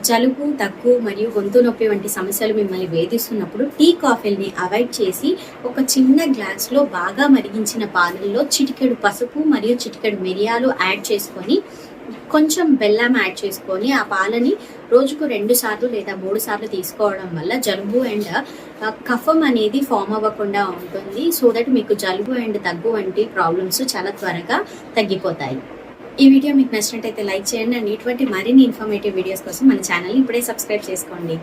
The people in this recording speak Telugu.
జలుబు, దగ్గు మరియు గొంతు నొప్పి వంటి సమస్యలు మిమ్మల్ని వేధిస్తున్నప్పుడు టీ, కాఫీలని అవాయిడ్ చేసి ఒక చిన్న గ్లాస్‌లో బాగా మరిగించిన పాలల్లో చిటికెడు పసుపు మరియు చిటికెడు మిరియాలు యాడ్ చేసుకొని, కొంచెం బెల్లం యాడ్ చేసుకొని, ఆ పాలని రోజుకు 2 సార్లు లేదా 3 సార్లు తీసుకోవడం వల్ల జలుబు అండ్ కఫం అనేది ఫామ్ అవ్వకుండా ఉంటుంది. సో దట్ మీకు జలుబు అండ్ దగ్గు వంటి ప్రాబ్లమ్స్ చాలా త్వరగా తగ్గిపోతాయి. ఈ వీడియో మీకు నచ్చినట్టయితే లైక్ చేయండి అండ్ ఇటువంటి మరిన్ని ఇన్ఫర్మేటివ్ వీడియోస్ కోసం మన ఛానల్‌ని ఇప్పుడే సబ్స్క్రైబ్ చేసుకోండి.